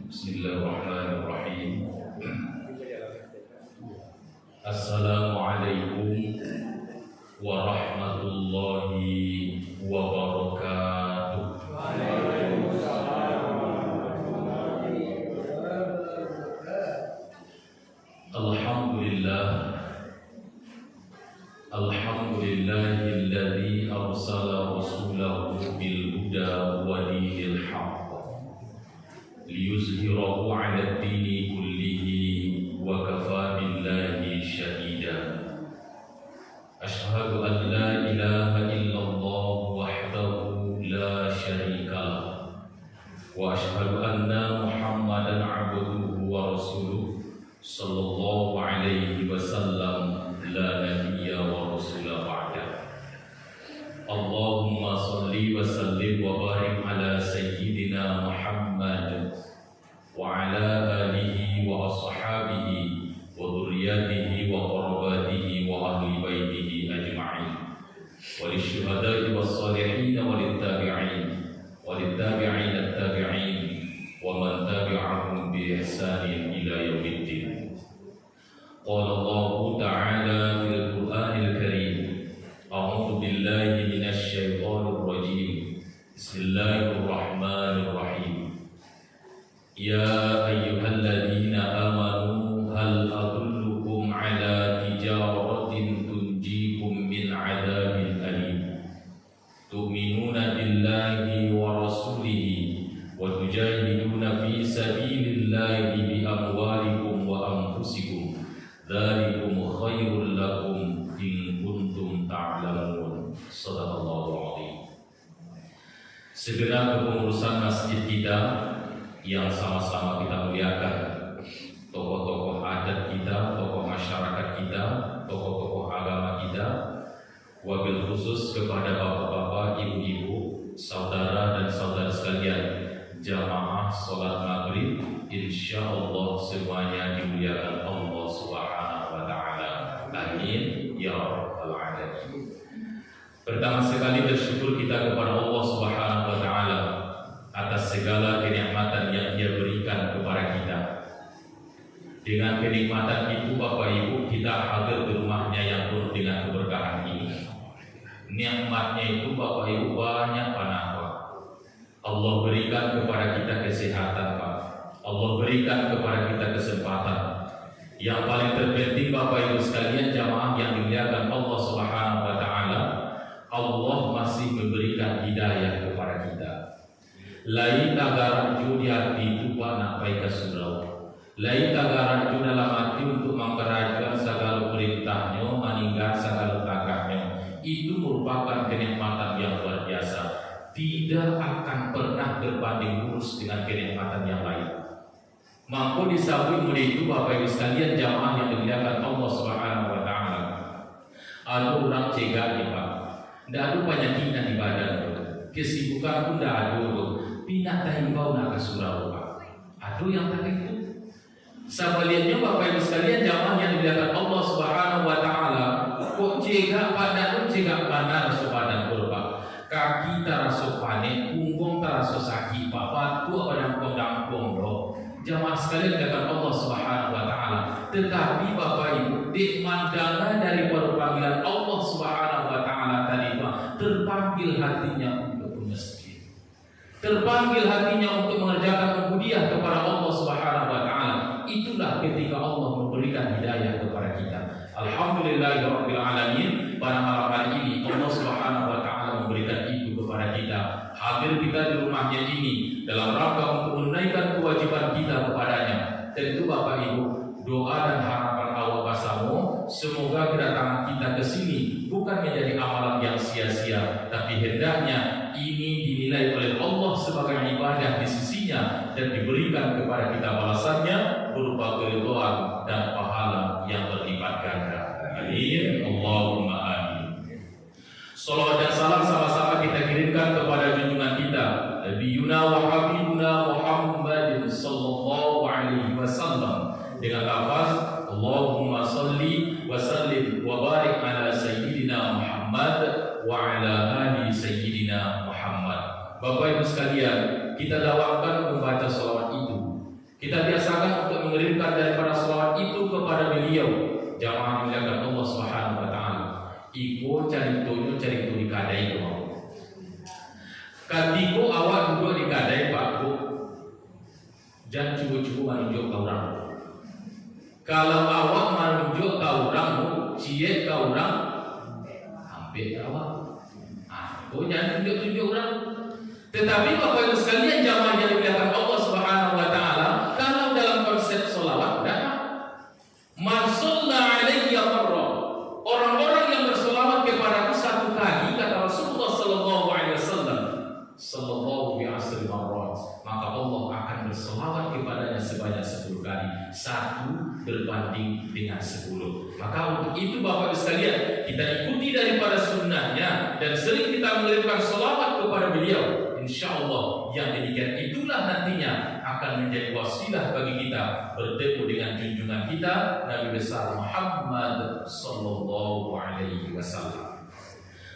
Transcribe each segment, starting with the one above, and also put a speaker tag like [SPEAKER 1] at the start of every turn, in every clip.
[SPEAKER 1] Bismillahirrahmanirrahim. Assalamualaikum warahmatullahi wabarakatuh. Alhamdulillahilladzi arsala rasulahu bil huda wa dinil haqq liyuzhirahu 'ala ad-dini kullihi wa kafa billahi shahida. Asyhadu an la ilaha illallah wahdahu la syarika lah wa asyhadu anna Muhammadan 'abduhu wa rasuluh sallallahu alaihi wasallam la nabiyya wa rasula ba'da. Allahumma salli wa sallim wa barik ala sayyidina Muhammad wa ala alihi wa ashabihi wa dhurriyyatihi wa qarabatihi wa ahli baitihi ajma'in wa lisyuhada'i was salihin wa littabi'in wa littabi'in at-tabi'in wa man tabi'ahum bi ihsanin ila yaumiddin. Qala Allah ta'ala fil Qur'anil Karim, a'udzu billahi minasy syaithanir rajim. Bismillahirrahmanirrahim. Ya ayyuhalladzina amanu hal adullukum ala tijaratin tunjikum min 'adzabin alim. Tu'minuna billahi wa rasulihi wa tujahiduna fi sabilillahi bi amwalikum wa anfusikum. Dzalikum khairul lakum in kuntum ta'lamun. Shadaqallahu adzim. Segenap kepengurusan masjid kita yang sama-sama kita muliakan, tokoh-tokoh adat kita, tokoh masyarakat kita, tokoh-tokoh agama kita, wabil khusus kepada bapak-bapak, ibu-ibu, saudara dan saudara sekalian, jamaah sholat maghrib, insyaallah semuanya dimuliakan Allah Subhanahu wa Ta'ala. Amin ya rabbal alamin. Pertama sekali bersyukur kita kepada Allah Subhanahu wa Ta'ala atas segala kenikmatan yang Dia berikan kepada kita. Dengan kenikmatan itu Bapak Ibu, kita hadir di rumahnya yang penuh dengan keberkahan ini. Nikmatnya itu Bapak Ibu banyak panah Pak. Allah berikan kepada kita kesehatan Pak. Allah berikan kepada kita kesempatan. Yang paling terpenting Bapak Ibu sekalian jamaah yang dimuliakan Allah Subhanahu wa Ta'ala, Allah masih memberikan hidayah kepada kita. Lain tagaraju di hati itu Pak nak baik ke surau. Lain tagaraju dalam hati untuk memperajukan segala perintahnya, meninggal segala takahnya. Itu merupakan kenikmatan yang luar biasa. Tidak akan pernah berbanding lurus dengan kenikmatan yang lain. Mampu disawui mulia itu Bapak Ibu sekalian jamaah yang dimuliakan Allah Subhanahu wa Ta'ala. Ada orang cegah nih Pak. Tidak ada penyakitan di badan tuh. Kesibukan pun tidak ada tuh. Pindah tahimbau nak ke surau Pak. Ada yang tak itu. Sebaliannya Bapak Ibu sekalian jamaah yang dimuliakan Allah Subhanahu wa Ta'ala. Kok cegah badan tuh cegah badan sepadan tuh Pak. Kaki terasa panik, punggung terasa sakit Pak. Batu pada punggung doh. Jamaah sekalian dimuliakan Allah Subhanahu wa Ta'ala. Tetapi Bapak Ibu, mandangan dari panggilan Allah Subhanahu wa Ta'ala tadi Pak, terpanggil hatinya untuk bermasjid. Terpanggil hatinya untuk mengerjakan ubudiyah kepada Allah Subhanahu wa Ta'ala. Itulah ketika Allah memberikan hidayah kepada kita. Alhamdulillahirabbil alamin. Pada malam hari ini Allah Subhanahu wa Ta'ala memberikan itu kepada kita. Hadir kita di rumahnya ini dalam rangka untuk menunaikan kewajiban kita kepadanya. Tentu Bapak Ibu, doa dan harapan awal pasamu, semoga kedatangan kita ke sini bukan menjadi amalan yang sia-sia, tapi hendaknya ini dinilai oleh Allah sebagai ibadah di sisinya dan diberikan kepada kita balasannya berupa keridhaan dan pahala yang berlipat ganda. Amin. Allahumma amin. Salawat dan salam sama-sama kita kirimkan kepada junjungan kita Nabiyuna wa Habibuna Muhammadin sallallahu alaihi wasallam dengan lafaz Allahumma salli wa sallim wa barik ala sayyidina Muhammad wa ala ali sayyidina Muhammad. Bapak Ibu sekalian, kita dakwahkan membaca salawat itu Kita biasakan untuk mengirimkan daripada salawat itu kepada beliau. Jamaah dimuliakan Allah Subhanahu wa taala. Iko cari di kadai tu. Ketika awak duduk di kadai Pak Bu, jangan cuba-cuba menunjuk ke orang. Kalau awak menunjuk ke orang, cie ke orang, hampir awak. Jangan tunjuk-tunjuk orang. Tetapi Bapak Ibu sekalian jamaah yang dimuliakan Allah Subhanahu wa taala, kalau dalam konsep selawat man shalla alayya marra, orang-orang yang berselawat kepadaku satu kali, kata Rasulullah sallallahu alaihi wasallam, sallallahu bi asri marrat, maka Allah akan berselawat kepadanya sebanyak 10 kali. 1 berbanding dengan 10. Maka untuk itu Bapak Ibu sekalian, kita ikuti daripada sunnahnya dan sering kita mengirimkan selawat kepada beliau. Insya Allah yang demikian itulah nantinya akan menjadi wasilah bagi kita bertemu dengan junjungan kita Nabi besar Muhammad sallallahu alaihi wasallam.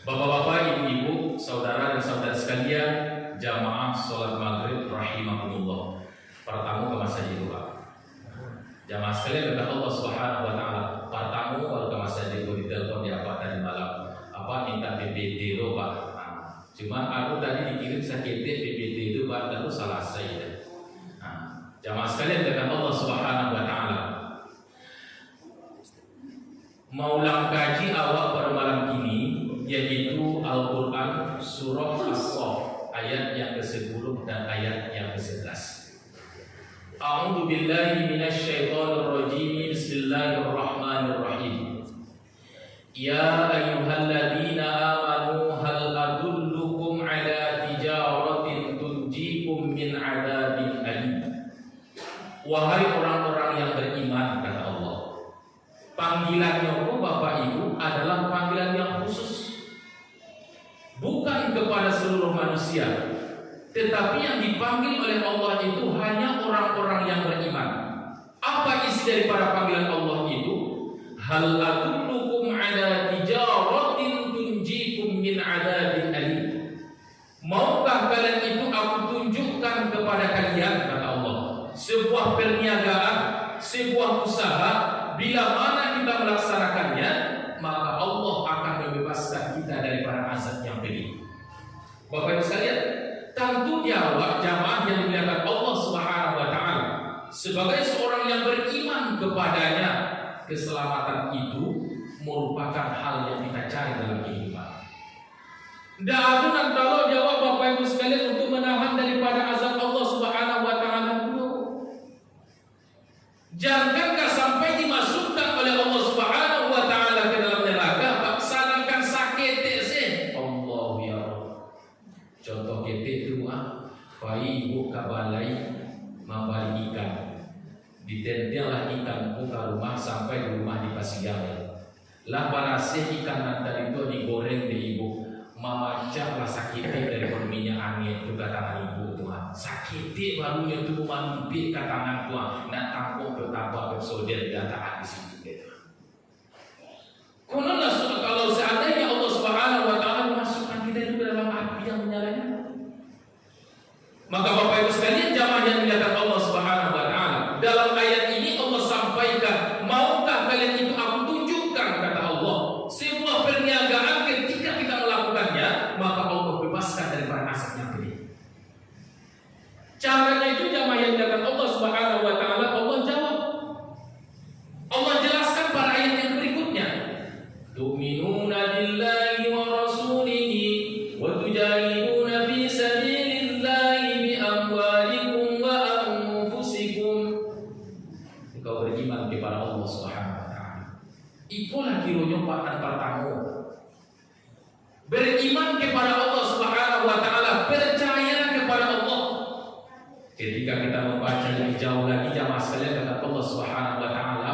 [SPEAKER 1] Bapak-bapak, ibu-ibu, saudara dan saudara sekalian, jamaah salat maghrib rahimahumullah. Pertama ke masjid itu Pak. Jamaah sekalian kata Allah Subhanahu wa taala, pertama kalau ke masjid itu ditelepon di apa tadi malam, minta PPT lo Pak. Cuma aku tadi dikirim sakit PPT itu Pak, lalu salah saya. Jamaah sekalian kata Allah Subhanahu wa taala, mau kaji awak pada malam ini yaitu Al-Qur'an surah As-Saff ayat yang ke-10 dan ayat yang ke-11. A'udzu billahi minasyaitonir rajim. Bismillahirrahmanirrahim. Ya ayyuhalladzina amanu hal adullukum ala tijaratin tunjikum min adzabin alim. Wahai orang-orang yang beriman, kata Allah, panggilannya Bapak Ibu adalah panggilan yang khusus, bukan kepada seluruh manusia, tetapi yang dipanggil oleh Allah itu hanya orang-orang yang beriman. Apa isi daripada panggilan Allah itu? Hal adullukum ala tijaratin tunjikum min adzabin alim. Maukah kalian itu aku tunjukkan kepada kalian, kata Allah, sebuah perniagaan, sebuah usaha, bila mana kita melaksanakannya, maka Allah akan membebaskan kita daripada azab yang pedih. Bapak Ibu sekalian, tentu jawab jamaah yang dimuliakan Allah Subhanahu wa taala, sebagai seorang yang beriman kepadanya, keselamatan itu merupakan hal yang kita cari dalam kehidupan. Dan aku nak kalau jawab Bapak Ibu sekalian untuk menahan daripada azab Allah Subhanahu wa taala dulu. Jangankah sampai dimasukkan oleh Allah Subhanahu wa taala ke dalam neraka, paksakan sakit sih. Allah ya Allah. Contoh ketik itu bayi ibu kabalai membali ikan. Ditentellah ikan buka rumah sampai di rumah dipasigai. Lah barasih ikan nanti itu digoreng di ibu. Mama caklah sakitnya dari minyak angin itu ke tangan ibu Tuhan. Sakitnya barunya itu mampir ke tangan Tuhan. Nak tampung ke tabak ke sodel dataan di situ gitu. Konolah kalau seandainya Allah Subhanahu wa taala memasukkan kita itu ke dalam api yang menyalanya, maka Bapak Ibu sekalian jamaah yang dimuliakan Allah Subhanahu wa taala, dalam ayat ini Allah sampaikan, maukah kalian itu aku tunjukkan, kata Allah, sebuah perniagaan ketika kita melakukannya, maka Allah bebaskan daripada azab yang pedih. Caranya itu jamaah yang dimuliakan Allah Subhanahu wa taala, Allah jawab. Allah jelaskan pada ayat yang berikutnya. Tu'minuna billahi wa rasulihi wa tujahiduna fi sabilillahi bi amwalikum wa anfusikum. Engkau beriman kepada Allah Subhanahu wa taala. Itulah kiranya dan pertama. Beriman kepada Allah Subhanahu wa taala, percaya kepada Allah. Ketika kita membaca lebih jauh lagi jamaah sekalian, kata Allah Subhanahu wa taala,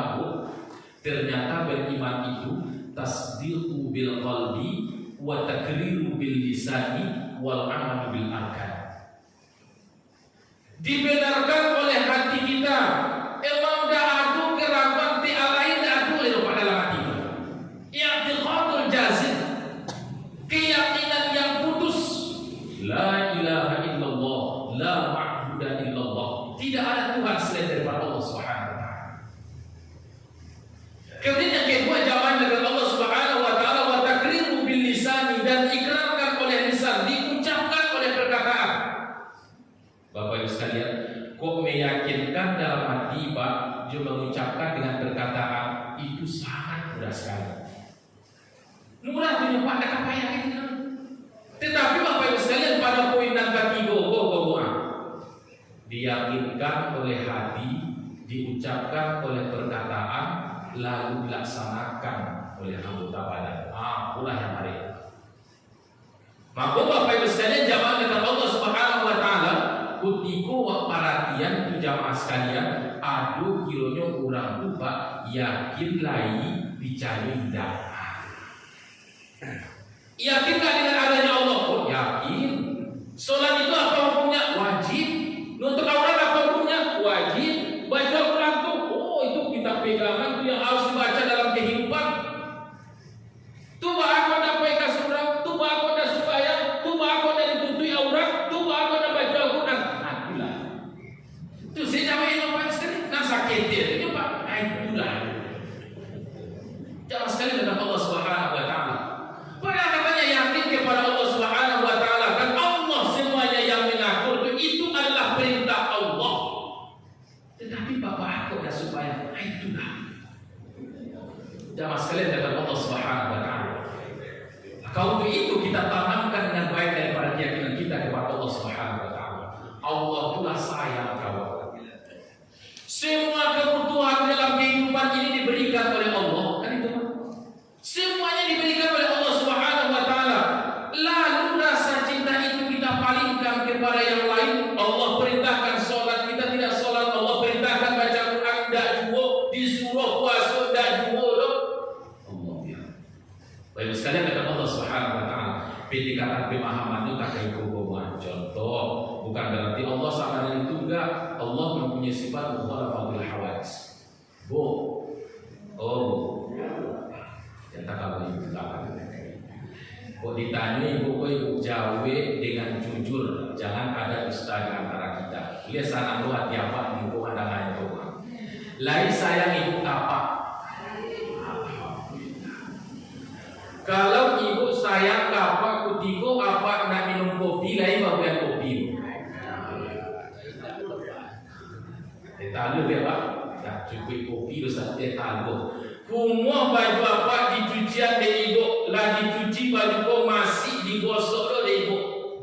[SPEAKER 1] ternyata beriman itu tasdiqu bil qalbi wa takriru bil lisani wal amalu bil arkan. Dibenarkan oleh hati kita. Emang dah aku kerabat ti alain dah aku itu pada dalam hati. I'tiqadul jazim, keyakinan yang putus. La ilaha illallah, la ma'budu illallah. Tidak ada Tuhan selain Kemudian yang kedua, jamaah dengan Allah Subhanahu wa taala, wa takriru bil lisani, dan ikrarkan oleh lisan, diucapkan oleh perkataan. Bapak Ibu sekalian, kok meyakinkan dalam hati Pak, dia mengucapkan dengan perkataan itu sangat mudah sekali. Mudah punya Pak, tak apa yang itu. Tetapi Bapak Ibu sekalian, pada poin yang ketiga, diyakinkan oleh hati, diucapkan oleh perkataan, lalu dilaksanakan oleh anggota badan. Itulah yang hari. Maka Bapak Ibu sekalian, jamaah dengan Allah Subhanahu wa taala, kutiko perhatian itu jamaah sekalian, aduh kiranya kurang lupa yakin lagi bicara tidak. Yakinkah dengan adanya Allah? Oh, yakin. Salat itu apa hukumnya? Wajib. Nutup aurat apa hukumnya? Wajib. Baca Quran itu, oh itu kita pegangan itu yang harus dibaca dalam kehidupan. Tuba aku nak pegang surah, tuba aku nak supaya, tuba aku nak ditutupi aurat, tuba aku nak baca Quran. Itulah. Itu saya jawab yang apa sekali? Nasa ketir. Itu Pak. Itulah. Jangan sekali dengan Allah Subhanahu wa taala. Pada katanya yakin kepada Allah Subhanahu wa taala, dan Allah semuanya yang mengatur itu adalah perintah Allah. Tetapi Bapak aku dah supaya itulah. Jamaah sekalian dengan Allah Subhanahu wa taala. Kalau itu kita tanamkan dengan baik daripada keyakinan kita kepada Allah Subhanahu wa taala. Allah itulah sayang kawan. Semua kebutuhan dalam kehidupan ini diberikan oleh Allah, kan itu Pak? Semuanya diberikan oleh Allah Subhanahu wa taala. Lalu rasa cinta itu kita palingkan kepada yang lain. Allah perintahkan salat, kita tidak salat. Allah perintahkan baca Quran, tidak juga. Disuruh puasa, tidak juga. Allah ya. Baik sekalian dengan Allah Subhanahu wa taala. Pendekatan pemahaman itu tak kayak hubungan. Contoh, bukan berarti Allah sama dengan itu enggak. Allah mempunyai sifat mukhalafatul hawadits. Tak kalau ibu tak. Kok ditanya ibu jawab dengan jujur, jangan ada dusta di antara kita. Lihat sana lu hati apa ibu pandangan itu. Lain sayang ibu apa? Kalau ibu sayang apa kutiko apa nak minum kopi lain bagian kopi. Tahu ya Pak? Tak cukup kopi lu saja tahu. Semua baju apa dicucian dari ibu, lah dicuci baju kau masih digosok lo dari ibu.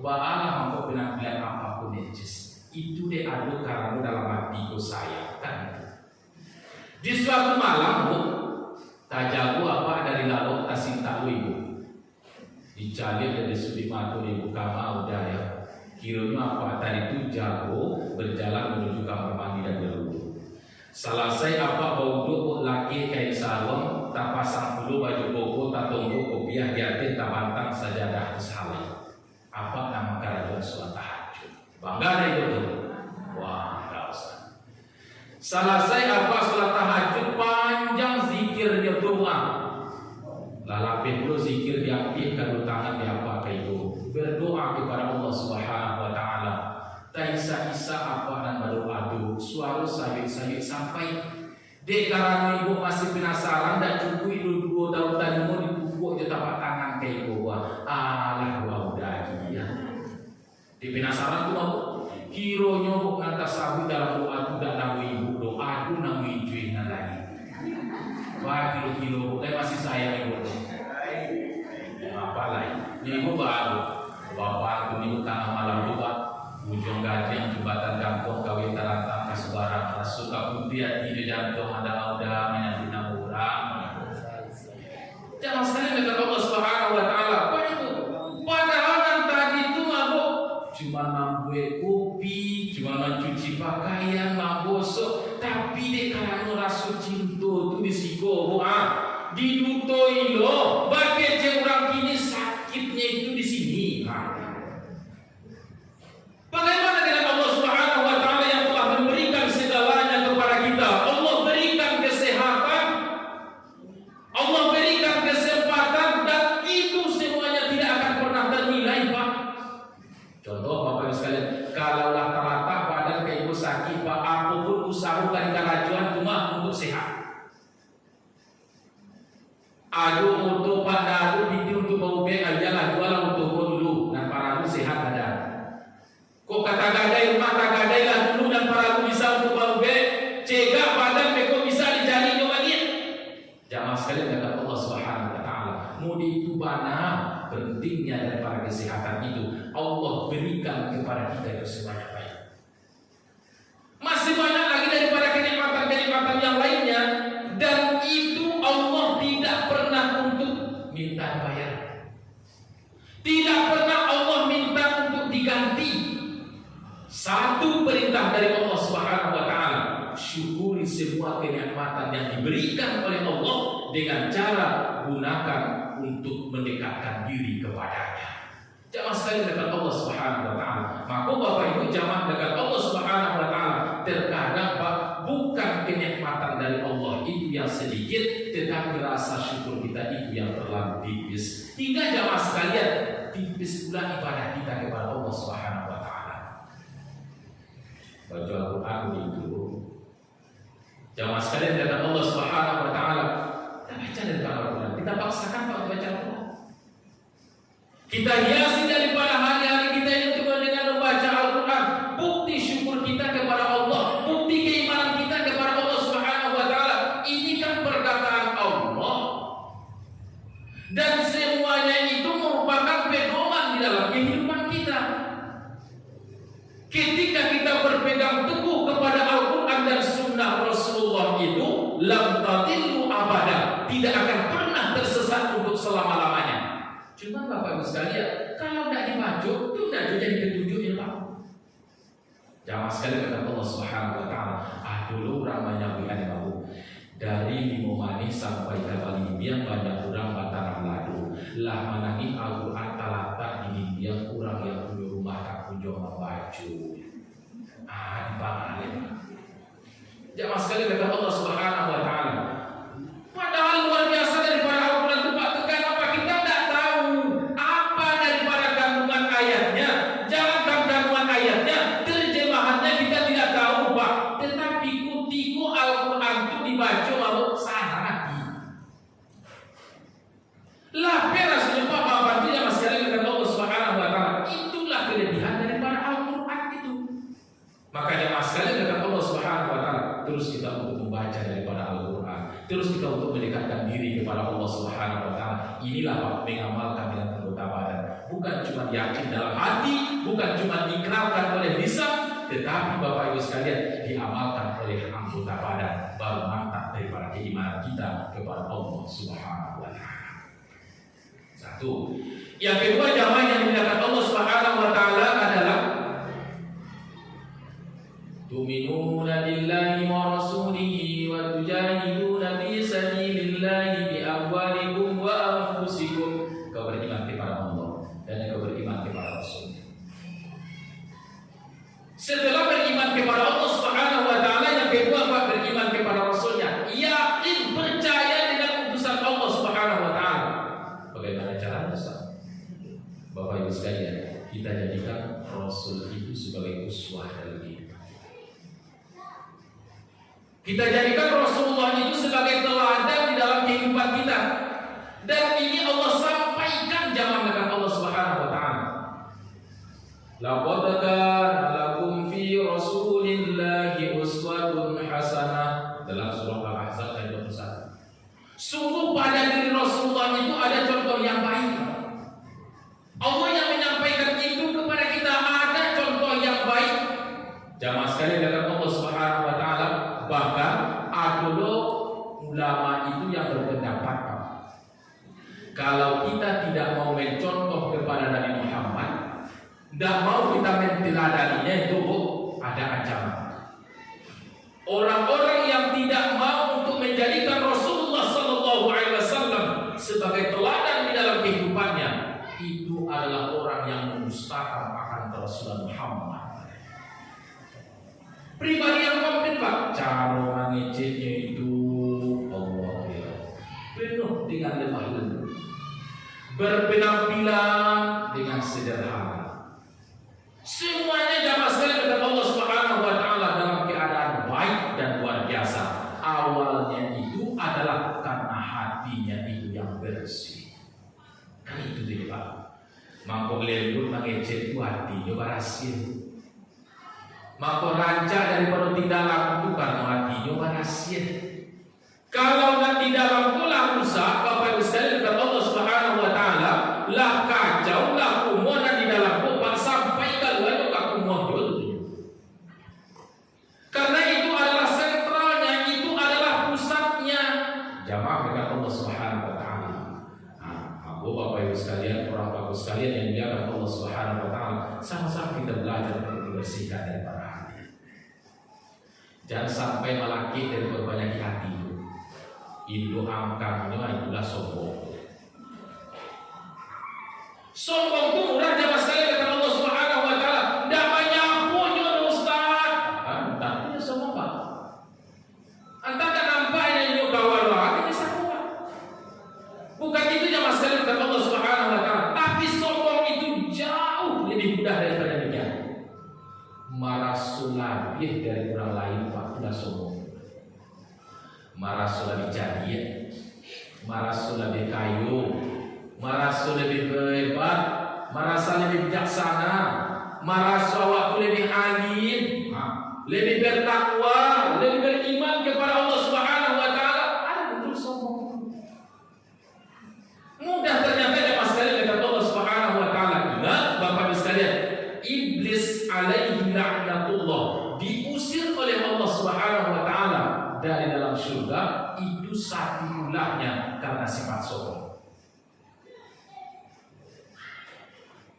[SPEAKER 1] Baalah mampu penampilan apapun necis. Itu deh ada karena dalam hati kau sayang kan. Di suatu malam bu, tak jago apa dari lalu kasih tahu ibu. Dicari dari sudut mata ibu kama udah ya. Kiranya apa tadi itu jago berjalan menuju kamar mandi dan berwudu. Selesai apa bau laki kain sarung, tak pasang dulu baju koko, tak tunggu kopiah di hati, tak bantang sajadah salah. Apa nama kerajaan sholat tahajud? Bangga ada itu tuh. Wah, tak usah. Selesai apa sholat tahajud panjang zikirnya doa. Lalapin dulu zikir diapin kalau tangan diapa kayak itu. Berdoa kepada Allah Subhanahu wa taala. Tak isa-isa apa dan baru adu suara sayur-sayur sampai dek karena ibu masih penasaran dan cukup itu dua tahun tadi mau dipukul je tapak tangan ke ibu alah gua udah ya di penasaran tu aku kironya bu ngantar sabu dalam doa tu dak namu ibu doa tu namu ijuin lagi wah kilo-kilo masih sayang ibu apa lagi ibu baru bapak tu ibu tengah malam doa ujung gajeng jembatan kampung kawin tarantang kasubaran suka putih di jantung ada menyambut orang. Jangan sekali dengan Allah Subhanahu wa taala. Apa itu? Padahal yang tadi itu mabuk cuma mampu kopi, cuma mencuci pakaian, menggosok, tapi dek kalau rasa cinta tu disiko didutoi lo, bagi orang kini sakitnya itu di sini. Bagaimana dengan Allah Subhanahu wa taala yang telah memberikan segalanya kepada kita? Allah berikan kesehatan, Allah berikan kesempatan, dan itu semuanya tidak akan pernah ternilai, Pak. Contoh Bapak Ibu sekalian, kalau rata-rata badan ke ibu sakit, Pak, apapun usaha dari kerajuan cuma untuk sehat. Aduh untuk pada aduh itu untuk bau be ayalah jualan untuk kau dulu dan para lu sehat ada. Kok kata gadai rumah kata gadai lah dulu dan para lu bisa untuk bau be cegah badan beko bisa dijadi nyoba dia. Jamaah sekalian kata Allah Subhanahu wa taala, mudi itu mana pentingnya daripada kesehatan itu Allah berikan kepada kita itu semuanya baik. Masih banyak lagi daripada kenikmatan-kenikmatan yang lainnya dan itu Allah tidak pernah untuk minta bayar. Tidak pernah Allah minta untuk diganti. Satu perintah dari Allah Subhanahu wa taala, syukuri semua kenikmatan yang diberikan oleh Allah dengan cara gunakan untuk mendekatkan diri kepadanya. Jamaah sekali dekat Allah Subhanahu wa taala. Maka Bapak Ibu jamaah dekat Allah Subhanahu wa taala, terkadang Pak bukan kenikmatan dari Allah itu yang sedikit, tetapi rasa syukur kita itu yang terlalu tipis. Hingga jamaah sekalian tipis pula ibadah kita kepada Allah Subhanahu wa taala. Baca Al-Qur'an itu. Jamaah sekalian dekat Allah Subhanahu wa taala, kita baca dari Al-Qur'an. Kita paksakan Pak baca Al-Qur'an. Kita hiasi daripada hari-hari kita ini juga dengan membaca Al-Quran. Bukti syukur kita kepada Allah, bukti keimanan kita kepada Allah Subhanahu wa taala. Ini kan perkataan Allah. Dan semuanya itu merupakan pedoman di dalam kehidupan kita. Ketika kita berpegang teguh kepada Al-Quran dan sunnah Rasulullah itu, lam tadillu abada, tidak akan pernah tersesat untuk selama-lamanya. Cuma Bapak Ibu sekalian, kalau tidak dibaca, itu tidak jadi petunjuk ilmu. Jangan sekali kata Allah Subhanahu wa taala, dulu ramanya bihan bahu. Dari limo manis sampai ke Balibian banyak orang bataran ladu. Lah manangi Al-Quran talata di dia kurang yang punya rumah tak kunjung membaca. Dibalik. Jangan sekali kata Allah Subhanahu wa taala. Padahal luar biasa daripada Al-Quran itu Pak, kenapa kita tidak tahu apa daripada kandungan ayatnya? Jangan kandungan ayatnya, terjemahannya kita tidak tahu Pak. Tetapi kutiku Al-Quran itu dibaca lalu sana hati. Lah rasanya Pak Bapak itu yang masih ada kata Allah Subhanahu wa taala. Itulah kelebihan daripada Al-Quran itu. Makanya mas sekali kata Allah Subhanahu wa taala, terus kita untuk membaca daripada Al-Quran, terus kita untuk mendekatkan diri kepada Allah Subhanahu wa taala. Inilah Pak mengamalkan dengan anggota badan. Bukan cuma yakin dalam hati, bukan cuma diikrarkan oleh lisan, tetapi Bapak Ibu sekalian diamalkan oleh anggota badan. Baru mantap daripada keimanan kita kepada Allah Subhanahu wa taala. Satu. Yang kedua jamaah yang dimuliakan Allah Subhanahu wa taala adalah tu'minuna billahi wa rasulihi wa tujahiduna fi sabilillahi bi amwalikum wa anfusikum. Kau beriman kepada Allah dan kau beriman kepada Rasul. Setelah beriman kepada Allah Subhanahu wa taala, yang kedua Pak beriman kepada Rasulnya. Yakin percaya dengan utusan Allah Subhanahu wa taala. Bagaimana caranya Ustaz? Bapak Ibu sekalian, kita jadikan Rasul itu sebagai uswah dalam hidup. Kita jadikan Rasulullah itu sebagai teladan di dalam kehidupan kita. Dan ini Allah sampaikan zaman dengan Allah Subhanahu wa taala. Laqad kana lakum fi Rasulillahi uswatun hasanah, dalam surah Al-Ahzab ayat 21. Sungguh pada diri Rasulullah itu ada contoh yang baik. Allah yang menyampaikan itu kepada kita, ada contoh yang baik. Jamaah sekalian dengan Allah Subhanahu wa taala. Bahkan ada ulama itu yang berpendapat kalau kita tidak mau mencontoh kepada Nabi Muhammad, tidak mau kita menteladaninya, itu ada ancaman. Orang-orang yang tidak mau untuk menjadikan Rasulullah SAW sebagai teladan di dalam kehidupannya, itu adalah orang yang mendustakan akan Rasulullah Muhammad. Pribadi yang konkret Pak, cara mengeceknya itu Allah ya, penuh dengan lemah lembut, berpenampilan dengan sederhana. Semuanya jamaah sekalian dengan Allah Subhanahu wa taala dalam keadaan baik dan luar biasa. Awalnya itu adalah karena hatinya itu yang bersih. Kan itu dia Pak. Mangkok lembut mengecek itu hati, coba rahasia. Mangkok rancak daripada tidak laku karena hati, coba rahasia. Kalau nak tidak laku lah rusak, Bapak Ibu sekalian kata Allah Subhanahu Wa Taala, lah kacau, lah kumuh dan tidak laku, sampai kalau itu tak kumuh dulu. Karena itu adalah sentralnya, itu adalah pusatnya. Jamaah kata Allah Subhanahu Wa Taala. Bapak Ibu sekalian, orang bagus sekalian yang dimuliakan Allah Subhanahu Wa Taala, sama-sama kita belajar untuk dibersihkan dari para hati. Jangan sampai melaki dari berbanyak hati itu. Indo angkangnya itulah sombong. Sombong itu murah jamaah sekalian kata Allah Subhanahu Wa Taala. Tidak banyak punya Ustaz. Entah punya sombong Pak. Entah tak nampaknya itu kawan lah. Ini sama Pak. Bukan itu jamaah sekalian kata Allah Subhanahu Wa Taala. Tapi sombong itu jauh lebih mudah daripada demikian. Marah sulabih dari orang lain Pak, sudah sombong. Marah sulabih jadi, marah sulabih kayu, marah sulabih hebat, marah lebih bijaksana, marah awakku lebih alim, lebih bertakwa, lebih beriman kepada Allah Subhanahu Wa Taala. Ada betul sombong. Mudah ternyata jemaah sekalian kata Allah Subhanahu Wa Taala. Ingat Bapak Ibu sekalian, iblis alaihi la'natullah diusir oleh Allah Subhanahu Wa Taala dari dalam surga, itu satu ulahnya karena sifat sombong.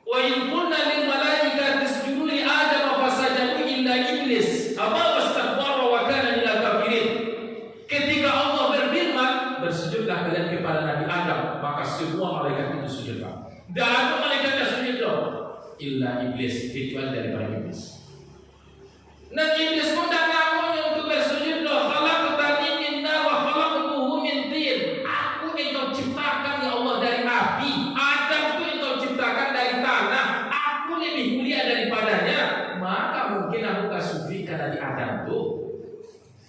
[SPEAKER 1] Wa in qulna lil malaikati isjudu li Adam fasajadu illa iblis aba wastakbara wa kana minal kafirin. Ketika Allah berfirman, bersujudlah kalian kepada Nabi Adam, maka semua malaikat itu sujudlah. Dan ada malaikat yang sujud illa iblis, kecuali daripada iblis. Dan iblis pun tak ngaku untuk bersujud loh. Khalaqtani min nar wa khalaqtuhu min tin. Aku engkau ciptakan ya Allah dari api. Adam itu engkau ciptakan dari tanah. Aku lebih mulia daripadanya. Maka mungkin aku tak sujud karena di Adam itu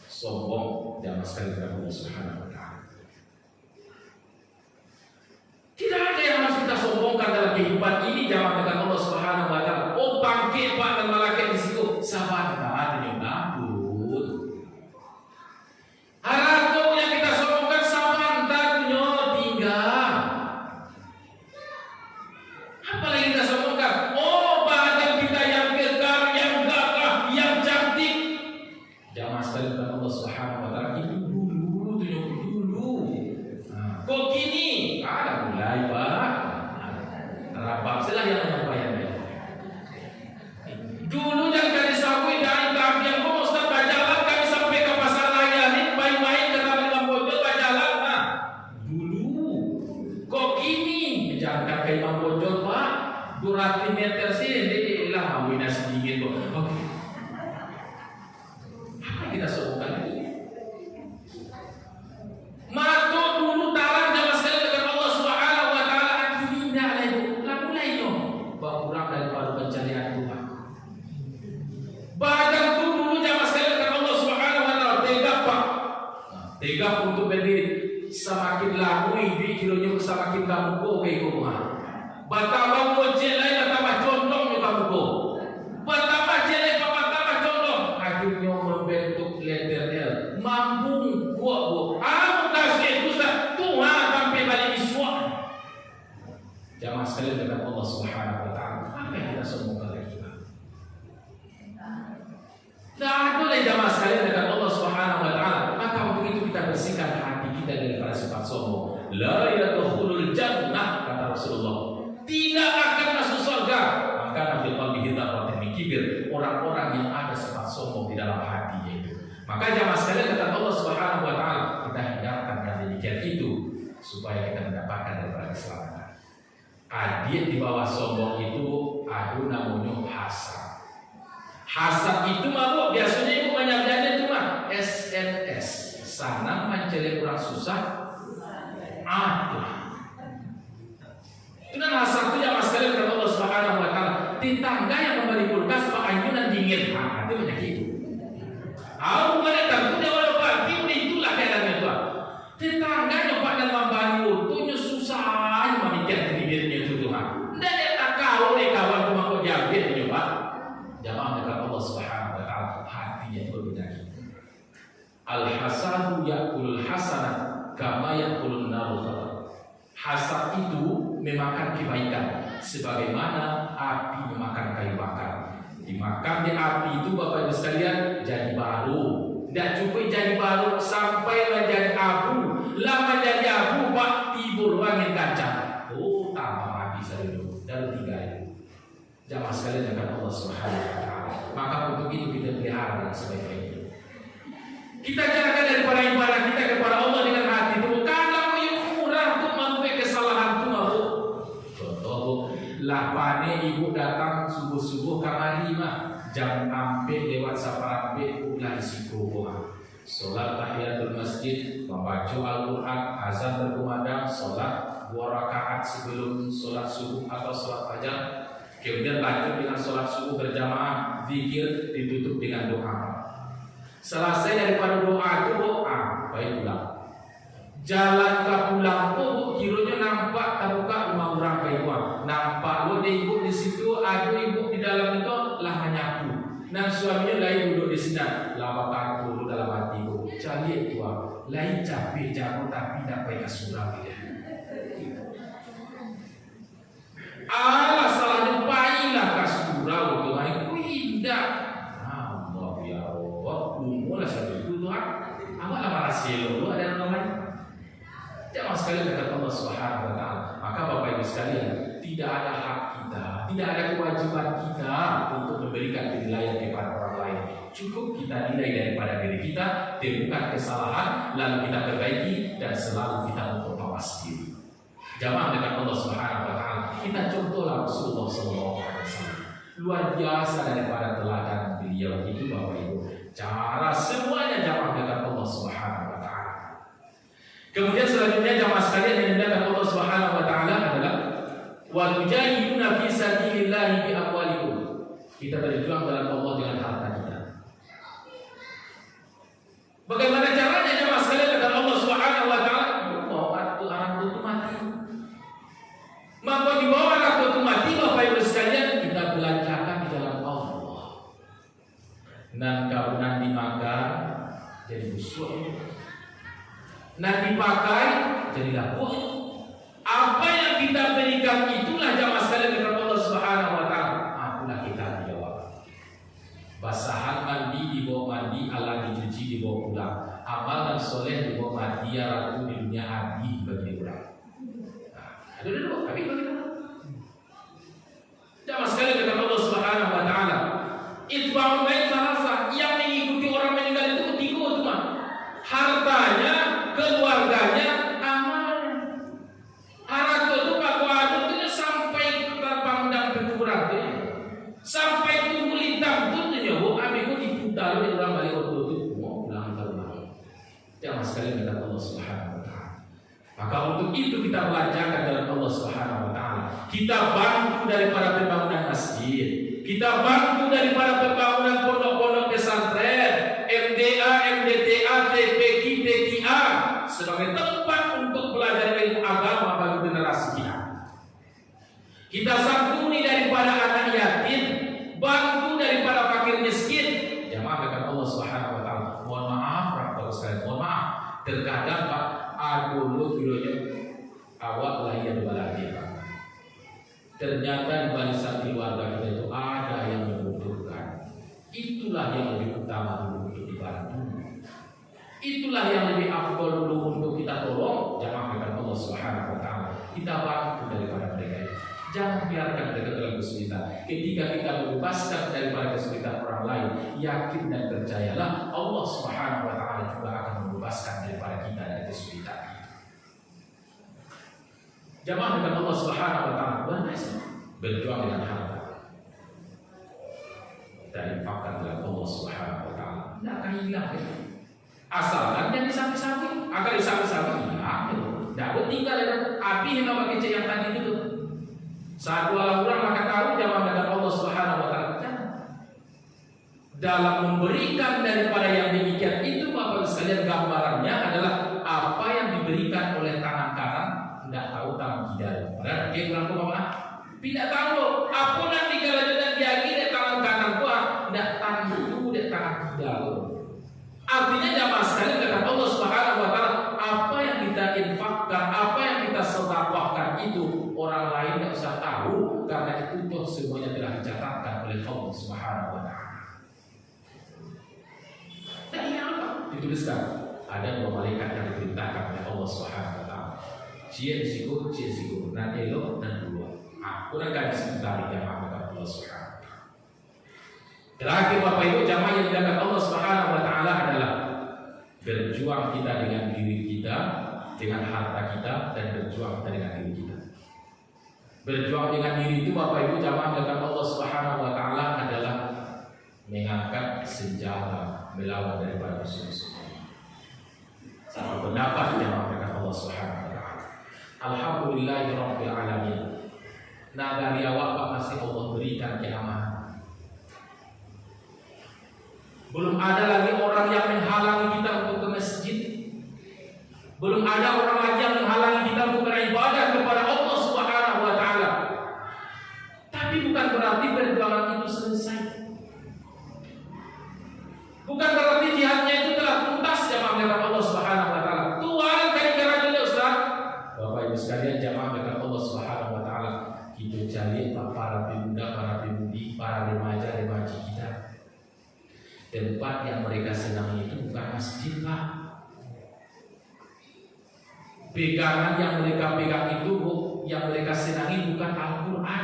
[SPEAKER 1] sombong dan sekali kepada Allah Subhanahu Wa Taala. Tidak ada yang harus kita sombongkan dalam kehidupan ini. Jamaah dengan Allah Subhanahu Wa Taala. Oh bangkit Pak dan malaikat di situ. Sabar kita ada yang ngabut. Harapku yang kita sombongkan sabar tadinya tinggal. Apalagi kita sombongkan. Oh badan kita yang kekar, yang gagah, yang cantik. Jamaah sekalian dengan Allah Subhanahu Wa Taala itu dulu dulu. Kok gini? Ada mulai Pak. Rabak silah yang menyampaikan. Dulu jangan kali sabui dari kami yang kau Ustaz bajalan kami sampai ke pasar raya ni main-main ke taman Mampojol bajalan Pak. Dulu kok gini jangan ke Mampojol Pak 200 meter sini lah awina sedikit kok. Oke. Apa kita sebutkan lagi? Mato dulu tarang jamaah sekalian dengan Allah Subhanahu Wa Taala akhirnya lagi lalu lain kurang daripada pencarian Tuhan. Badan itu dulu jamaah sekalian dengan Allah Subhanahu Wa Taala tegak Pak. Tegak untuk berdiri. Semakin lama hidup kilonya semakin kamu kau ke ikuman. Batama mojel lain batama condongnya kamu kau. Batama jelek batama condong. Akhirnya membentuk letter L. Mambung kuat bu. Aku kasih itu Tuhan sampai balik iswa. Jamaah sekalian dengan Allah Subhanahu Wa Taala. Apa yang kita sombongkan lagi? Nah, itulah jamaah sekalian dengan Allah Subhanahu Wa Taala. Maka untuk itu kita bersihkan hati kita daripada sifat sombong. La yadkhulul jannah kata Rasulullah. Tidak akan masuk surga. Maka nabi qalbihi darratun min kibir. Orang-orang yang ada sifat sombong di dalam hatinya itu. Maka jamaah sekalian kata Allah Subhanahu Wa Taala, kita hindarkan yang demikian itu supaya kita mendapatkan daripada keselamatan. Adik di bawah sombong itu ada namanya hasad. Hasad itu mabuk biasanya itu banyak-banyak itu mah SNS sana mencari orang susah aduh itu kan hasad itu yang sekali kata Allah Subhanahu Wa Taala tetangga yang memberi kulkas Pak Ayunan dingin itu banyak itu aku mereka punya orang pagi itulah keadaannya Pak tetangga yang Pak dan memberi itu nyusul hebat. Jamaah dekat Allah Subhanahu wa taala, hatinya itu berpenyakit. Al-hasadu ya'kulul hasanah kama ya'kulun naru. Hasad itu memakan kebaikan sebagaimana api memakan kayu bakar. Dimakan di api itu Bapak Ibu sekalian jadi baru. Tidak cukup jadi baru sampai menjadi abu. Lama jadi abu Pak tibur angin kancang. Oh tambah mati saya dulu. Dan 3 itu. Jamaah sekalian akan Allah Subhanahu wa taala. Maka untuk itu kita pelihara yang sebaik-baiknya. Kita jaga daripada ibadah kita kepada Allah dengan hati itu. Kadang yang murah untuk mengambil kesalahan itu mau. Contoh, lapane ibu datang subuh-subuh kamari mah jam ampe lewat saparampe ulah risiko. Solat tahiyatul masjid, membaca Al-Quran, azan berkumandang, solat 2 rakaat sebelum solat subuh atau solat fajar. Kemudian lanjut dengan solat subuh berjamaah, zikir ditutup dengan doa. Selesai daripada doa itu baik pulang. Jalan ke pulang tuh kiranya nampak terbuka rumah orang kayuan. Nampak lo di ibu di situ, ada ibu di dalam itu lah menyapu. Nah suaminya lain duduk di sini, lawatan dulu dalam hatiku. Cari tua, lain capek jago tapi dapat kasurang dia. Salahnya pailah kasurang itu, aku indah. Allah ya Allah, umurlah satu itu Tuhan. Awak lah marasilo, lu ada yang lain. Jangan sekali dekat Allah Subhanahu wa taala. Maka Bapak Ibu sekalian, tidak ada hak kita, tidak ada kewajiban kita untuk memberikan penilaian kepada orang lain. Cukup kita nilai daripada diri kita, temukan kesalahan, lalu kita perbaiki dan selalu kita untuk mawas diri. Jamaah dekat Allah Subhanahu wa taala. Kita contohlah Rasulullah SAW. Luar biasa daripada teladan beliau itu Bapak Ibu. Cara semuanya jamaah dekat Allah Subhanahu wa taala. Kemudian selanjutnya jamaah sekalian yang dimuliakan Allah Subhanahu wa taala adalah wal mujahiduna fi sabilillah bi amwalikum. Kita berjuang dalam Allah dengan harta kita. Bagaimana caranya jamaah sekalian dekat Allah Subhanahu wa taala? Bawa orang itu mati. Maka di bawah orang itu mati Bapak Ibu sekalian kita belanjakan di dalam Allah. Dan kabunan dimakan jadi busuk. Nah dipakai jadi dapur. Apa yang kita berikan itulah jamaah sekalian kepada Allah Subhanahu wa taala. Akulah kita jawab. Basahan mandi dibawa mandi, alat dicuci dibawa pulang. Amal dan soleh dibawa mati ya ratu di dunia hadi bagi orang. Nah, dulu tapi bagaimana? Jamaah sekalian kepada Allah Subhanahu wa taala. Itba'ul baik farasa, yang mengikuti orang meninggal itu 3 cuma hartanya, keluarganya, amalnya. Harta itu Pak Wadud itu sampai terpandang berkurang tu, sampai tumbuh hitam tu nyawa, abiku diputar di orang balik waktu itu mau pulang ke rumah. Jangan sekali minta Allah Subhanahu wa taala. Maka untuk itu kita belanjakan dalam Allah Subhanahu wa taala. Kita bantu daripada pembangunan masjid. Kita bantu daripada pembangunan pondok-pondok pesantren, MDA, MDTA, TPQ, TKA sebagai tempat untuk belajar ilmu agama bagi generasi kita. Kita santuni daripada anak yatim, bantu daripada fakir miskin. Jamaah dekat Allah Subhanahu wa taala. Mohon maaf, Bapak sekalian, mohon maaf. Terkadang Pak, aku lu kilonya awak lahir baladi Pak. Ternyata di barisan keluarga kita itu ada yang membutuhkan. Itulah yang lebih utama dulu untuk dibantu. Itulah yang lebih afdol dulu untuk kita tolong. Jamaah dekat Allah Subhanahu wa taala. Kita bantu daripada mereka. Jangan biarkan mereka dalam kesulitan. Ketika kita membebaskan daripada kesulitan orang lain, yakin dan percayalah Allah Subhanahu wa taala juga akan membebaskan daripada kita dari kesulitan. Jamaah dengan Allah Subhanahu wa taala berjuang dengan harta. Kita infakkan dalam Allah Subhanahu wa taala. Tidak akan hilang. Asalkan jangan disamping-samping. Akan disamping-samping hilang. Tidak ada tinggal dengan api yang nama kecil yang tadi itu. Saat dua orang maka tahu jamaah dengan Allah Subhanahu wa taala. Dalam memberikan daripada yang demikian itu Bapak sekalian gambarannya adalah apa yang diberikan oleh tangan kanan tidak tahu tangan kiri. Padahal dia bilang apa? Tidak tahu. Apa nanti kalau dia lagi dia Artinya jamaah sekalian kata Allah Subhanahu wa taala, apa yang kita infakkan, apa yang kita sedekahkan itu orang lain tidak usah tahu, karena itu toh semuanya telah dicatatkan oleh Allah Subhanahu wa taala. Dan ini apa? Dituliskan ada dua malaikat yang diperintahkan oleh Allah Subhanahu wa taala. Cia siku, nanti elok dan dua. Kurang gadis sebentar jamaah kata Allah Subhanahu. Terakhir Bapak Ibu jamaah yang dilakukan Allah Subhanahu wa taala adalah berjuang kita dengan diri kita, dengan harta kita, dan berjuang kita dengan diri kita. Berjuang dengan diri itu Bapak Ibu jamaah dilakukan Allah Subhanahu wa taala adalah mengangkat senjata melawan daripada musuh-musuh. Sama pendapat jamaah dilakukan Allah Subhanahu wa taala. Alhamdulillahirabbil alamin. Nah dari awal Pak masih Allah berikan keamanan. Belum ada lagi orang yang menghalangi kita untuk ke masjid. Belum ada orang lagi yang menghalangi kita untuk beribadah kepada Allah Subhanahu wa taala. Tapi bukan berarti perjuangan itu selesai. Bukan berarti jihadnya itu telah tuntas jamaah dengan Allah Subhanahu wa taala. Tuhan kali kerajaan Ustaz. Bapak Ibu sekalian jamaah dengan Allah Subhanahu wa taala, kita cari para pemuda, para pemudi, para remaja-remaji kita. Tempat yang mereka senangi itu bukan masjid Pak. Pegangan yang mereka pegang itu, yang mereka senangi bukan Al-Quran.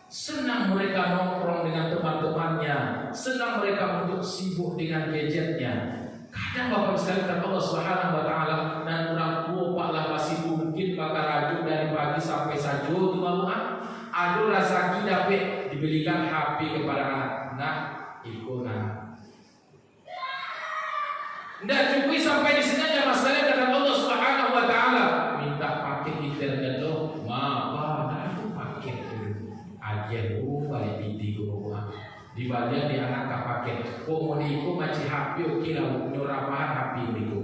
[SPEAKER 1] Senang mereka nongkrong dengan teman-temannya, senang mereka untuk sibuk dengan gadgetnya. Kadang Bapak sekalian kata Allah Subhanahu wa taala, dan orang tua Pak lah pasti mungkin bakal raju dari pagi sampai sajo di rumah. Aduh rasa kita dibelikan HP kepada anak-anak. Ikona. Tidak cukup sampai di sini aja masalahnya dengan Allah Subhanahu wa taala. Minta paket internet loh, apa aku paket dulu. Aja lu balik di gua. Di bagian di anak ka paket. Komuniku macam HP oke lah nyorapahan HP itu.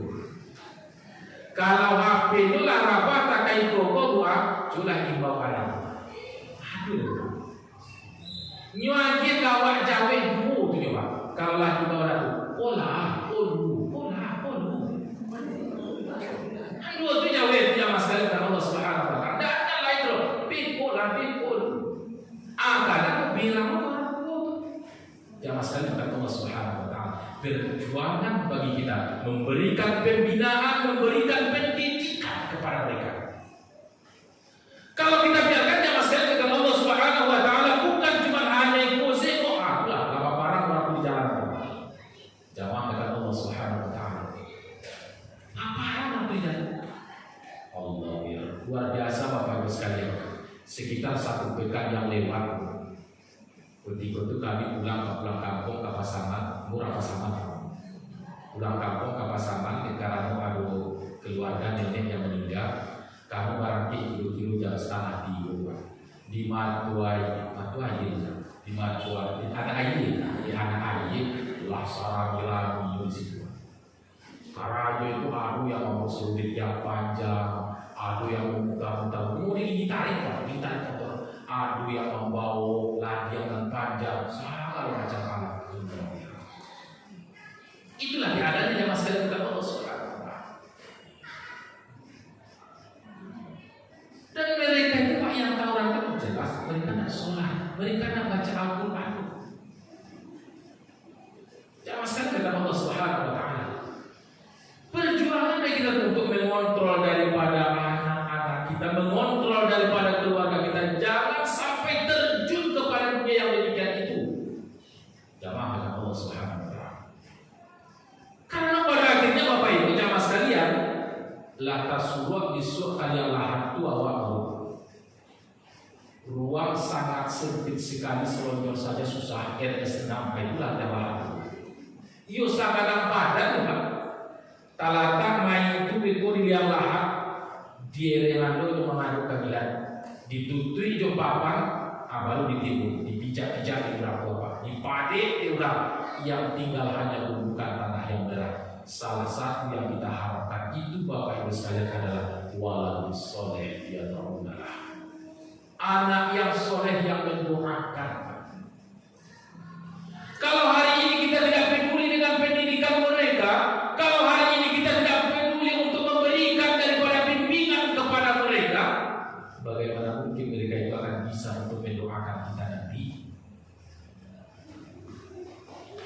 [SPEAKER 1] Kalau HP itu lah rapah tak kayak gua sudah imbau anak. Aduh. Nyuakin gawat jawe dulu tu dia Pak. Kalau lah juga orang tu, pola. Dua tu jawe tu yang masalah dengan Allah Subhanahu wa taala. Tak ada lain tu. Pikul. Kadang bilang orang tu. Yang masalah dengan Allah Subhanahu wa taala. Perjuangan bagi kita, memberikan pembinaan, memberikan pendidikan kepada mereka. Kalau kita biarkan yang masalah dengan Allah Subhanahu wa taala bukan cuma hanya ikut sekolah, lama barang orang di jalan. Jamaah dengan Allah Subhanahu wa taala. Apa yang di jalan? Allah ya, luar biasa Bapak Ibu sekalian. Sekitar 1 pekan yang lewat, ketika itu kami pulang kampung ke Pasaman, Murah Pasaman. Pulang kampung ke Pasaman, karena ada keluarga nenek yang meninggal. Kami barang kilo jam 2:30 di Matuai, di Matuai, di anak air, lah sarang lagi di situ. Karajo itu ada yang mau sulit yang panjang, ada yang muntah-muntah, kemudian ditarik Pak, ada yang membawa lagi yang panjang, segala macam hal. Itulah keadaan yang masalah kita Allah Subhanahu wa taala. Dan mereka itu Pak yang tahu orang itu jelas, mereka nak sholat, mereka nak baca Al-Quran. Jangan sekali kata Allah Subhanahu wa taala. Perjuangan bagi kita untuk mengontrol daripada anak-anak kita, mengontrol daripada keluarga kita, jangan sampai terjun kepada dunia yang demikian itu. Jamaah dengan Allah Subhanahu wa taala. Karena pada akhirnya Bapak Ibu jamaah sekalian, lata suruh disuruh kalian lahat tu awak ruang sangat sempit sekali, selonjor saja susah, RS6 itulah lahat. Iyo sangat padat Pak. Talata main itu di liang lahat di Renando itu mengadu kegilaan ditutui jo papan baru ditimbun dipijak-pijak di berapa dipade di urang yang tinggal hanya gundukan tanah yang merah. Salah satu yang kita harapkan itu Bapak Ibu sekalian adalah waladus soleh yad'unalah, anak yang soleh yang mendoakan. Kalau hari ini kita tidak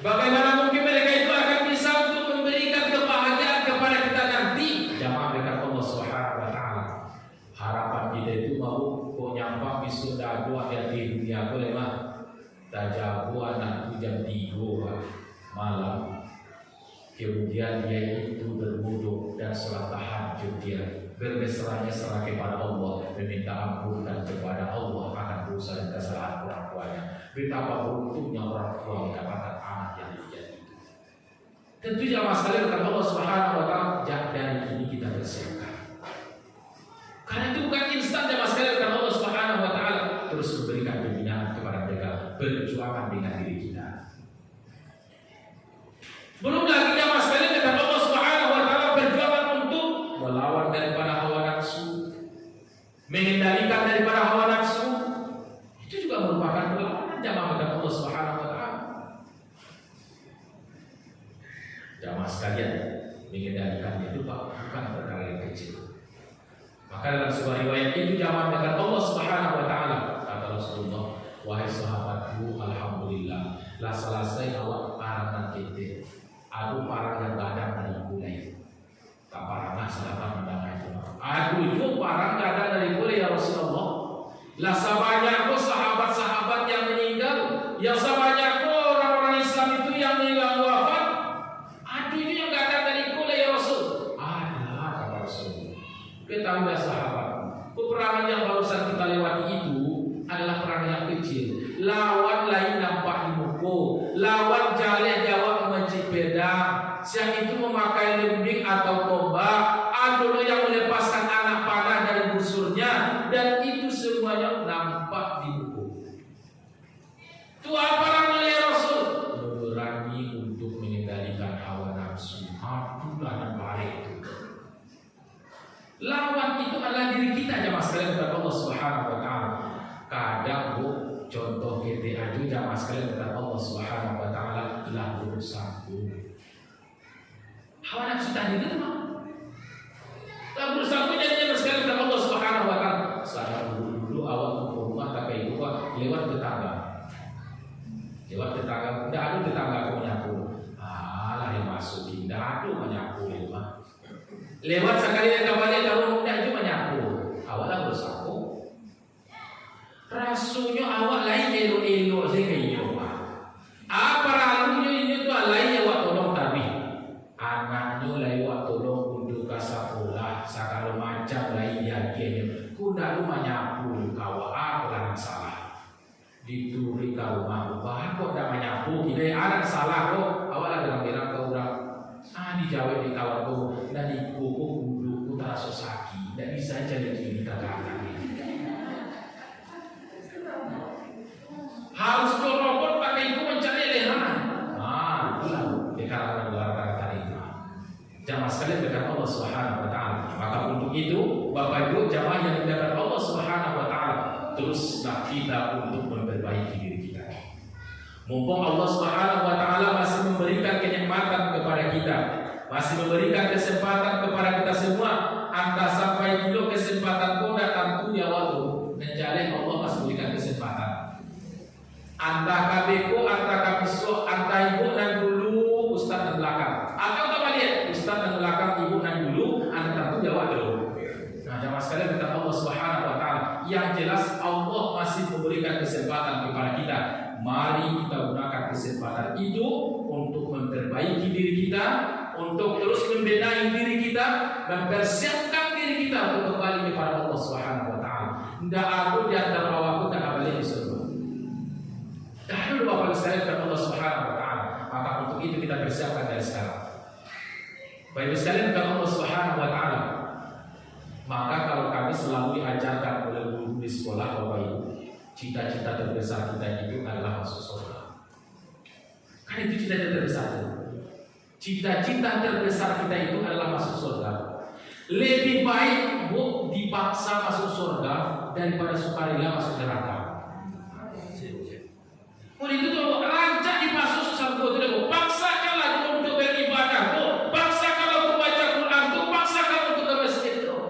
[SPEAKER 1] Bagaimana mungkin mereka itu akan bisa untuk memberikan kebahagiaan kepada kita nanti? Jamaah dekat Allah Subhanahu wa taala. Harapan kita itu mau kok nyampak bisu dagu ada di dunia aku lemah. Tajabu anakku jam 3 malam. Kemudian dia itu berwudu dan sholat tahajud, dia bermesra-mesra kepada Allah, meminta ampunan kepada Allah akan dosa dan kesalahan orang tuanya. Betapa beruntungnya orang tua mendapatkan anak yang demikian itu. Tentu jamaah sekalian kata Allah Subhanahu wa taala, dari ini kita bersiapkan. Karena itu bukan instan jamaah sekalian kata Allah Subhanahu wa taala, terus memberikan pembinaan kepada mereka, berjuangan dengan diri kita. Belum lagi jamaah sekalian kata Allah Subhanahu wa taala, berjuangan untuk melawan daripada hawa nafsu, mengendalikan daripada hawa nafsu. Itu juga merupakan perlawanan jamaah kata Allah Subhanahu wa taala. Jamaah sekalian, mengendalikan itu bukan perkara yang kecil. Maka dalam sebuah riwayat itu jamaah kata Allah Subhanahu wa taala, kata Rasulullah, wahai sahabatku, alhamdulillah lah selesai awak parang kita. Aku parang yang gadang dari kulai. Tak parang sahabat mendengar itu. Aku itu parang gadang dari kulai ya Rasulullah. Lah sabanyakku sahabat-sahabat yang meninggal, yang sabanyakku orang-orang Islam itu yang meninggal wafat. Aduh itu yang gadang dari kulai ya Rasul. Ada kata Rasul. Ketahuilah sahabat, peperangan yang barusan kita lewati itu adalah perang yang kecil. Lawan lain nampak di muka, lawan jaleh jawab mencik pedang, siang itu memakai lembing atau tombak, ada yang melepaskan anak panah dari busurnya, dan itu semuanya nampak di muka. Itu apa namanya Rasul? Berani untuk mengendalikan hawa nafsu. Itulah yang baik itu. Lawan itu adalah diri kita jamaah sekalian kepada Allah Subhanahu wa taala. Kadang contoh kita aja jamaah sekalian kepada Allah Subhanahu wa taala lah bersatu. Hawa nafsu tadi itu mah. Lah bersatu jadinya sekalian kepada Allah Subhanahu wa taala. Saya dulu awal ke rumah tak kayak itu lewat tetangga. Lewat tetangga, tidak ada tetangga aku menyapu. Lah yang masuk tidak ada menyapu itu mah. Lewat sekali yang kabarnya kalau muda itu menyapu, awalnya bersapu. Rasunya awak lain elo-elo saya kayak apa lalunya ini tuh lain awak tolong tapi anaknya lain awak tolong untuk kasapulah sakalo macam lain dia kuda lu menyapu kau apa yang salah dituri kau mau bah kok dah menyapu kita ada salah kok awak lagi bilang kau udah dijawab di kawan kau dan di buku dulu tak sosaki tidak bisa jadi kini kata-kata harus robot pakai itu mencari lehan. Itulah dikarenakan kata itu. Jamaah sekalian dekat Allah Subhanahu wa taala. Maka untuk itu Bapak Ibu jamaah yang dekat Allah Subhanahu wa taala, teruslah kita untuk memperbaiki diri kita. Mumpung Allah Subhanahu wa taala masih memberikan kenikmatan kepada kita, masih memberikan kesempatan kepada kita semua, entah sampai dulu kesempatan pun datang punya waktu menjalin Allah masih memberikan kesempatan. Antah kabeko, antah kabiso, antah ibu dan dulu ustaz dan belakang. Atau apa dia? Ustaz dan belakang, ibu dan dulu, antah itu jawab dulu. Nah, jamaah sekalian kata Allah Subhanahu wa taala, yang jelas Allah masih memberikan kesempatan kepada kita. Mari kita gunakan kesempatan itu untuk memperbaiki diri kita, untuk terus membenahi diri kita, mempersiapkan diri kita untuk kembali kepada Allah Subhanahu wa taala. Tidak aku di antara awakku tak kembali di surga. Dahulu Bapak sekalian kepada Allah Subhanahu wa taala. Maka untuk itu kita persiapkan dari sekarang. Bapak sekalian kepada Allah Subhanahu wa taala. Maka kalau kami selalu diajarkan oleh guru di sekolah Bapak Ibu, cita-cita terbesar kita itu adalah masuk surga. Kan itu cita-cita terbesar. Cita-cita terbesar kita itu adalah masuk surga. Lebih baik bu dipaksa masuk surga daripada sukarela masuk neraka. Itu tuh rancak dipasuk surga itu, paksakan lagi untuk beribadah tuh, paksakan untuk baca Quran tuh, paksakan untuk ke masjid tuh.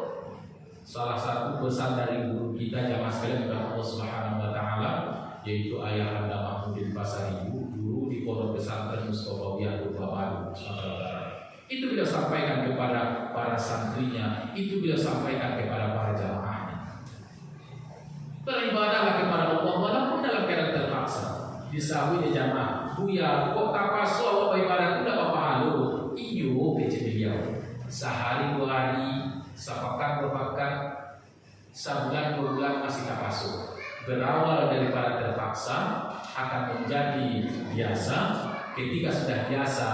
[SPEAKER 1] Salah satu pesan dari guru kita jamaah sekalian kepada Allah Subhanahu wa taala, yaitu Ayah Anda Mahmudin Pasaribu, dulu di Pondok Pesantren Mustofawiyah Tuba Baru, Sumatera Utara. Itu beliau sampaikan kepada para santrinya, itu beliau sampaikan kepada para jamaahnya. Beribadahlah kepada Allah walaupun dalam keadaan terpaksa. Disawi di jamaah, Buya, kok tak pasu apa ibadah itu tidak apa halu. Iyo, kecil beliau. Sehari 2 hari, sepekan 2 pekan, sebulan 2 bulan masih tak pasu. Berawal daripada terpaksa akan menjadi biasa. Ketika sudah biasa,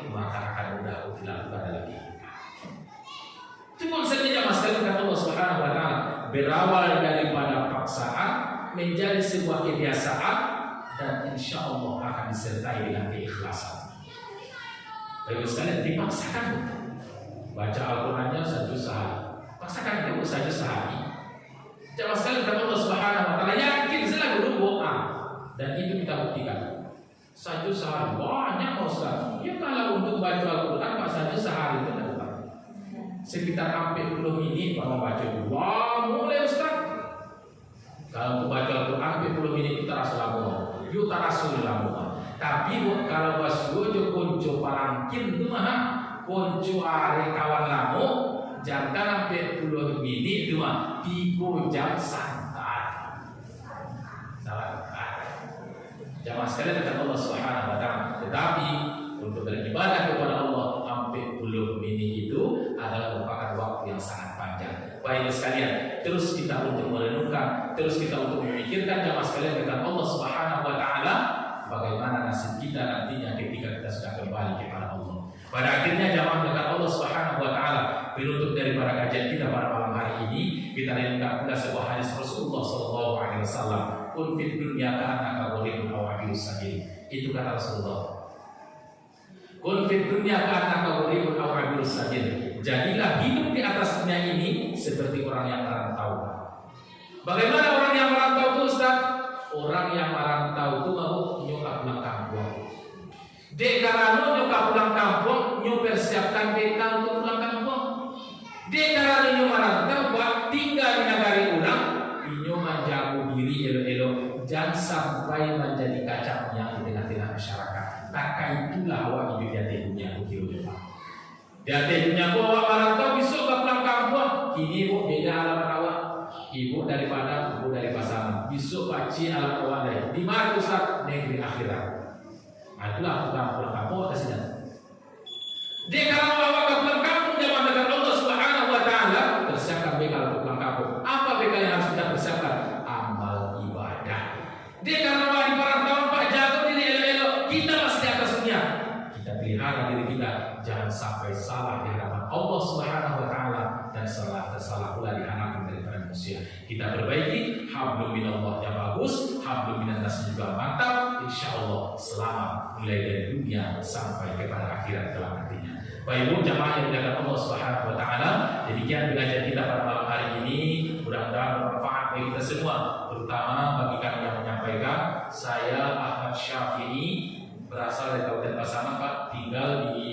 [SPEAKER 1] maka akan mudah dilakukan lagi. Itu konsepnya mas sekalian kata Allah Subhanahu wa taala, berawal daripada paksaan menjadi sebuah kebiasaan dan insya Allah akan disertai dengan keikhlasan. Baik sekalian, dipaksakan baca Al-Qur'annya 1 sehari. Paksakan dulu saja sehari. Jamaah sekalian kata Allah Subhanahu wa taala, yakin selalu doa dan itu kita buktikan. 1 sehari banyak Ustaz. Ya kalau untuk baca Al-Qur'an Pak saja sehari itu tidak dapat. Sekitar hampir 10 menit Pak membaca dulu. Wah, mulai Ustaz. Kalau untuk baca Al-Qur'an hampir 10 menit kita rasa lama. Yo tak rasa lama. Tapi kalau pas gojo konco parangkin itu mah konco are kawan lamo jangan hampir 10 menit itu mah 3 jam santai. Salah. Jamaah sekalian kata Allah Subhanahu wa taala. Tetapi untuk beribadah kepada Allah hampir 10 menit itu adalah merupakan waktu yang sangat panjang. Baik sekalian, terus kita untuk merenungkan, terus kita untuk memikirkan jamaah sekalian kata Allah Subhanahu wa taala, bagaimana nasib kita nantinya ketika kita sudah kembali kepada Allah. Pada akhirnya jamaah kata Allah Subhanahu wa taala, penutup daripada kajian kita pada malam hari ini, kita renungkan pula sebuah hadis Rasulullah sallallahu alaihi wasallam. Kun fid dunya ka'annaka gharibun aw 'abirus sabil. Itu kata Rasulullah. Kun fid dunya ka'annaka gharibun aw 'abirus sabil. Jadilah hidup di atas dunia ini seperti orang yang merantau. Bagaimana orang yang merantau itu Ustaz? Orang yang merantau itu mau nyokap pulang kampung. Dek karena nyokap pulang kampung, nyo persiapkan bekal untuk pulang kampung. Dek karena nyo merantau buat tinggal di negara ulang, nyo menjaga diri elok-elok, jangan sampai menjadi kacang yang di tengah-tengah masyarakat. Maka itulah awak hidup di dunia begitu Pak. Di dunia awak merantau besok pulang kampung, kini bu beda alamat awak. Ibu dari Padang, ibu dari Pasaman. Besok pakcik alamat awak lain. Di mana Ustaz? Negeri akhirat. Nah itulah pulang kampung ke sini. Dia kalau awak pulang kampung zaman dengan Allah Subhanahu wa taala, persiapkan bekal untuk pulang kampung. Apa bekal yang harus kita persiapkan? Amal ibadah. Dia kalau awak di perantauan Pak jago diri elok-elok, kita masih di atas dunia. Kita pelihara diri kita jangan sampai salah di hadapan Allah Subhanahu wa taala dan salah pula di hadapan daripada manusia. Kita perbaiki hablum minallah yang bagus, hablum minannas juga mantap. Insyaallah selamat mulai dari dunia sampai kepada akhirat kelak nantinya. Baik Bu jamaah yang dimuliakan Allah Subhanahu wa taala, demikian belajar kita pada malam hari ini. Mudah-mudahan bermanfaat bagi kita semua, terutama bagi kami yang menyampaikan. Saya Ahmad Syafi'i, berasal dari Kabupaten Pasaman Pak, tinggal di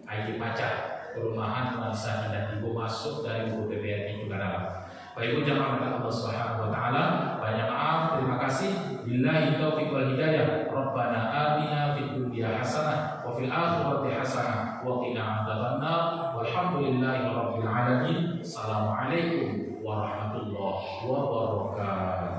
[SPEAKER 1] Air Pacar, perumahan Nuansa Indah Tigo, masuk dari Guru PPRI Tugaraba. Baik Bu jamaah yang Allah Subhanahu wa taala, banyak maaf, terima kasih. Billahi taufiq wal hidayah. Rabbana atina fid dunya hasanah wa fil akhirati hasanah wa qina adzabannar. Walhamdulillahi rabbil alamin. Assalamualaikum warahmatullahi wabarakatuh.